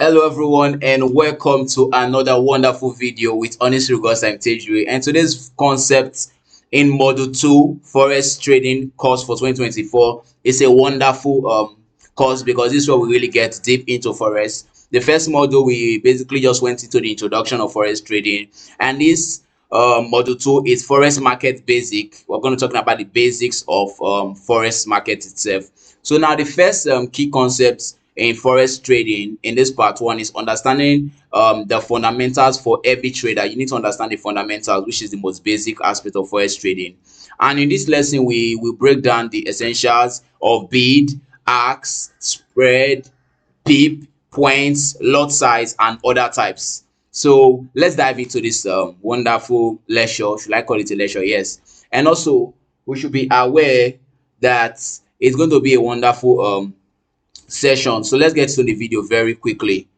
Hello everyone and welcome to another wonderful video with Honest Regards and Tejue. And today's concept in Module 2 Forex Trading course for 2024 is a wonderful course because this is where we really get deep into Forex. The first module we basically just went into the introduction of Forex trading, and this Module 2 is Forex market basic. We're going to talk about the basics of Forex market itself. So now the first key concepts in forex trading in this part one is understanding the fundamentals for every trader. You need to understand the fundamentals, which is the most basic aspect of forex trading. And in this lesson we will break down the essentials of bid, ask, spread, pip, points, lot size, and other types. So let's dive into this wonderful lecture. Should I call it a lecture? Yes. And also we should be aware that it's going to be a wonderful session. So let's get to the video very quickly.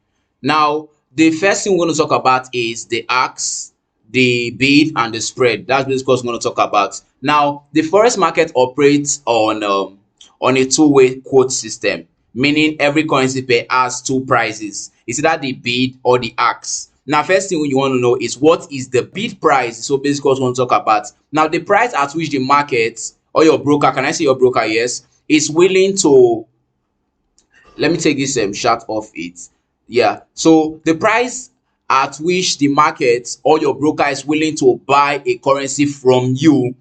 Now the first thing we're going to talk about is the ask, the bid, and the spread. That's what we're going to talk about. Now the forex market operates on a two-way quote system, meaning every currency pair has two prices. It's either the bid or the ask. Now first thing you want to know is what is the bid price. So basically what we want to talk about now, the price at which the market or your broker, can I say your broker? Yes, is willing to, let me take this chart off it. Yeah, so the price at which the market or your broker is willing to buy a currency from you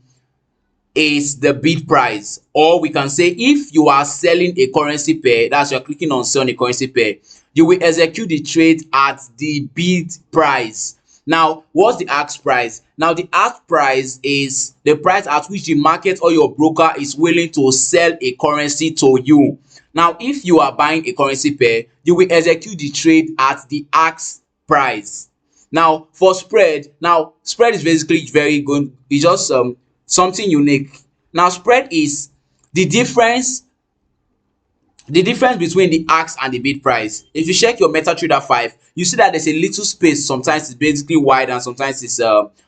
is the bid price. Or we can say if you are selling a currency pair, that's you're clicking on sell a currency pair, you will execute the trade at the bid price. Now what's the ask price? Now the ask price is the price at which the market or your broker is willing to sell a currency to you. Now if you are buying a currency pair, you will execute the trade at the ask price. Now for spread, now spread is basically very good. It's just something unique. Now spread is the difference between the ask and the bid price. If you check your MetaTrader 5, you see that there's a little space. Sometimes it's basically wide and sometimes it's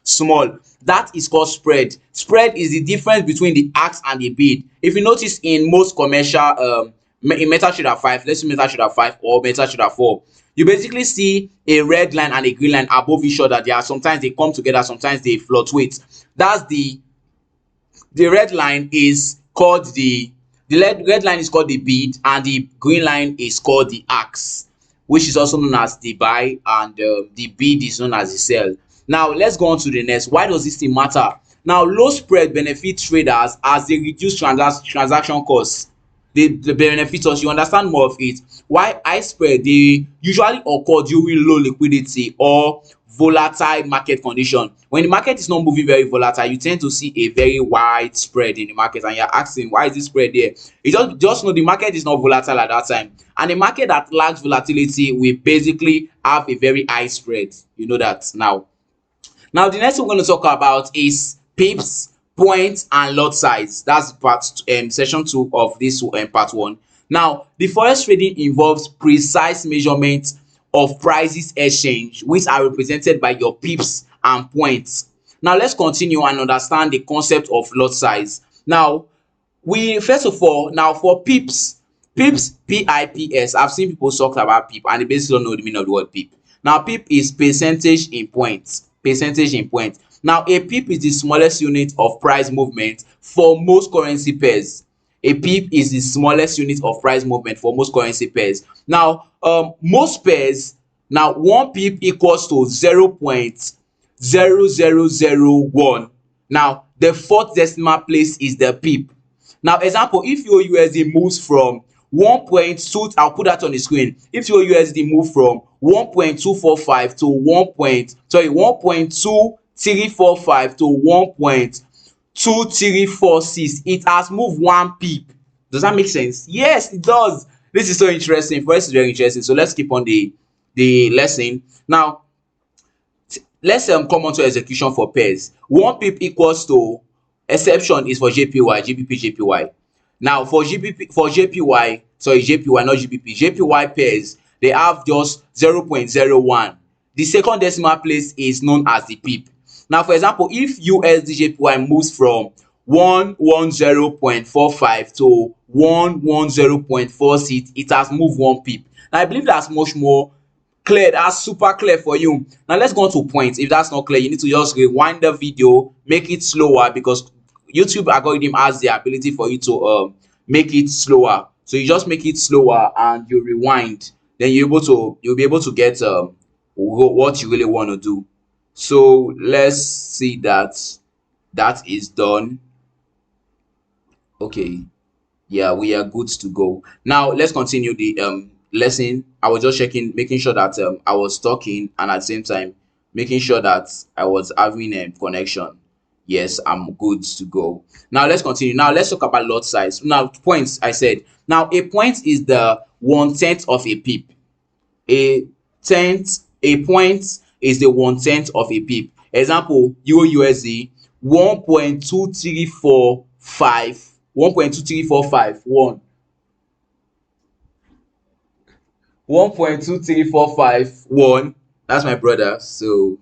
small. That is called spread. Spread is the difference between the ask and the bid. If you notice in most commercial in MetaTrader 5, let's say MetaTrader 5 or MetaTrader 4, you basically see a red line and a green line above each other. Sometimes they come together, sometimes they fluctuate. That's the red line is called the red line is called the bid, and the green line is called the ask, which is also known as the buy, and the bid is known as the sell. Now let's go on to the next. Why does this thing matter? Now low spread benefit traders as they reduce transaction costs. They benefit us. You understand more of it. Why high spread they usually occur during low liquidity or volatile market condition. When the market is not moving very volatile, you tend to see a very wide spread in the market, and you're asking why is this spread there? You just know the market is not volatile at that time, and a market that lacks volatility will basically have a very high spread. You know that. Now the next thing we're going to talk about is pips, points, and lot size. That's session 2 of this part 1. Now the forex trading involves precise measurement of prices exchange, which are represented by your pips and points. Now let's continue and understand the concept of lot size. Now we first of all, now for pips, P-I-P-S, I've seen people talk about pip and they basically don't know the meaning of the word pip. Now pip is percentage in points. Now a pip is the smallest unit of price movement for most currency pairs. A pip is the smallest unit of price movement for most currency pairs. Now most pairs, now 1 pip equals to 0.0001. now the fourth decimal place is the pip. Now example, if your USD moves from 1.2, I'll put that on the screen. If your USD move from 1.245 to 1.2345 to 1.2346, it has moved 1 pip. Does that make sense? Yes, it does. This is so interesting. For us, it's very interesting. So let's keep on the lesson. Now let's come on to execution for pairs. 1 pip equals to, exception is for JPY, JPY. Now for JPY, not GBP, JPY pairs, they have just 0.01. The second decimal place is known as the pip. Now for example, if USD JPY moves from 110.45 to 110.46, it has moved 1 pip. Now I believe that's much more Clear? That's super clear for you. Now let's go on to points. If that's not clear, you need to just rewind the video, make it slower, because YouTube algorithm has the ability for you to make it slower. So you just make it slower and you rewind, then you'll be able to get what you really want to do. So let's see that that is done. Okay, yeah, we are good to go. Now let's continue the lesson. I was just checking, making sure that I was talking, and at the same time making sure that I was having a connection. Yes, I'm good to go. Now let's continue. Now let's talk about lot size. Now points, I said. Now a point is the 1/10 of a pip. A point is the 1/10 of a pip. Example, Euro USD 1.2345 1.2345 1.2345 That's my brother. So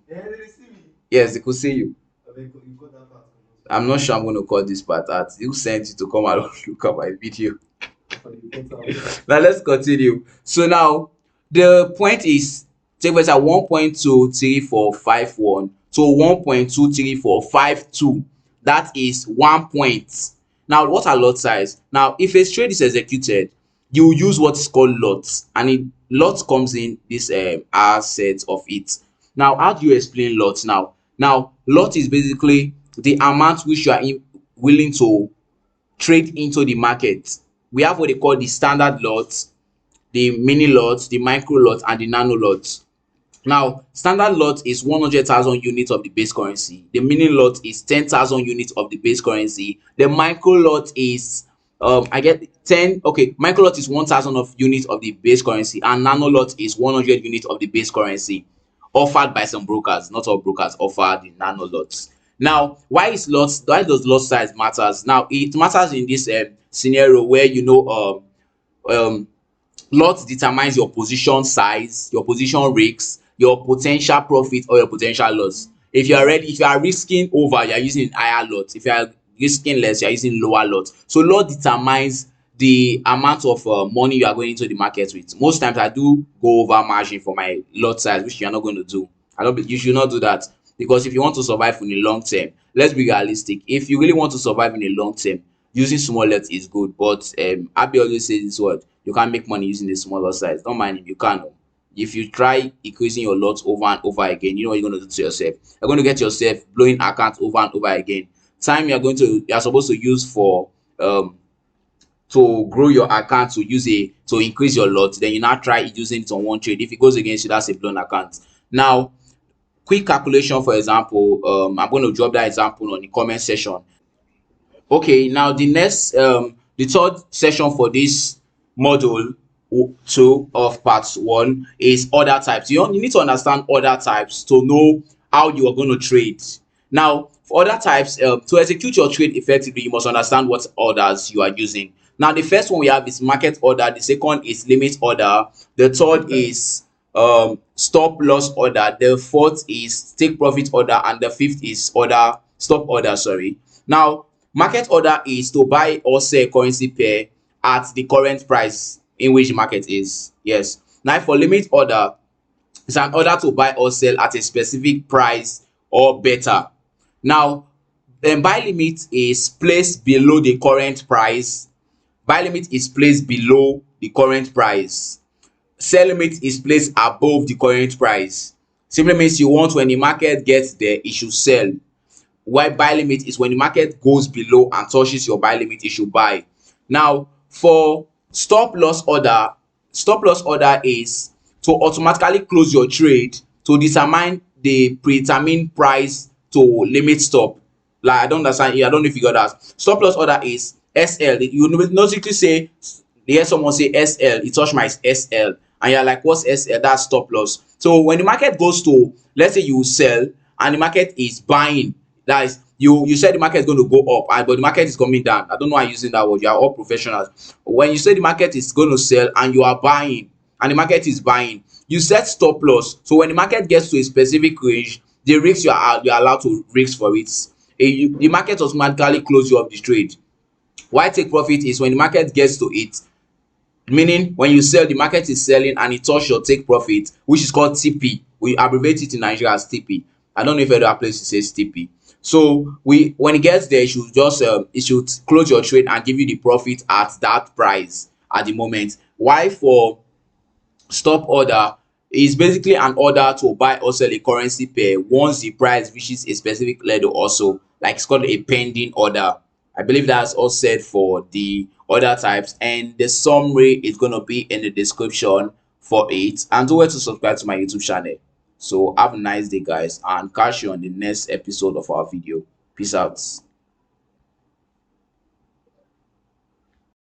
yes, they could see you. I'm not sure I'm going to cut this part out. You sent you to come and look at my video. Now let's continue. So now the point is, take for example 1.23451 to 1.23452. That is 1 point. Now what are lot size? Now if a trade is executed, you use what is called lots, and lot comes in this asset of it. Now how do you explain lot? Now lot is basically the amount which you are willing to trade into the market. We have what they call the standard lot, the mini lot, the micro lot, and the nano lot. Now standard lot is 100,000 units of the base currency. The mini lot is 10,000 units of the base currency. The micro lot is I get 10. Okay, micro lot is 1,000 of units of the base currency, and nano lot is 100 units of the base currency, offered by some brokers. Not all brokers offer the nano lots. Now why does lot size matters? Now it matters in this scenario where um lot determines your position size, your position risks, your potential profit or your potential loss. If you are risking over, you are using higher lot. If you are risking less, you are using lower lot. So lot determines the amount of money you are going into the market with. Most times I do go over margin for my lot size, which you are not going to do. You should not do that, because if you want to survive in the long term, let's be realistic. If you really want to survive in the long term, using small lot is good, but Abi always says this word: you can't make money using the smaller size. Don't mind him, you can. If you try increasing your lot over and over again, you know what you're going to do to yourself. You're going to get yourself blowing accounts over and over again. Time you are supposed to use for to grow your account, to increase your lot, then you now try using it on one trade. If it goes against you, that's a blown account. Now quick calculation, for example, I'm going to drop that example on the comment section. Okay, now the third session for this module 2 of part 1 is order types. You need to understand order types to know how you are going to trade. Now for order types, to execute your trade effectively, you must understand what orders you are using. Now the first one we have is market order, the second is limit order, the third is stop loss order, the fourth is take profit order, and the fifth is stop order. Sorry. Now market order is to buy or sell currency pair at the current price in which the market is. Yes. Now for limit order, it's an order to buy or sell at a specific price or better. Now buy limit is placed below the current price. Buy limit is placed below the current price. Sell limit is placed above the current price. Simply means you want, when the market gets there, it should sell. While buy limit is when the market goes below and touches your buy limit, it should buy. Now for stop loss order is to automatically close your trade to determine the predetermined price to limit stop. Like, I don't understand. I don't know if you got that. Stop loss order is SL. You notically say, hear someone say SL, it touched my SL, and you're like, what's SL? That's stop loss. So when the market goes to, let's say you sell and the market is buying, that is, you said the market is going to go up, but the market is coming down. I don't know why I'm using that word. You are all professionals. When you say the market is going to sell and you are buying and the market is buying, you set stop loss. So when the market gets to a specific range, the risk you are allowed to risk for it, the market automatically close you up the trade. Why take profit is when the market gets to it, meaning when you sell, the market is selling and it touch your take profit, which is called TP. We abbreviate it in Nigeria as TP. I don't know if other places says TP. So when it gets there, it should just it should close your trade and give you the profit at that price at the moment. Why for stop order is basically an order to buy or sell a currency pair once the price reaches a specific level. Also, like it's called a pending order. I believe that's all said for the other types, and the summary is going to be in the description for it. And don't forget to subscribe to my YouTube channel. So have a nice day, guys, and catch you on the next episode of our video. Peace out.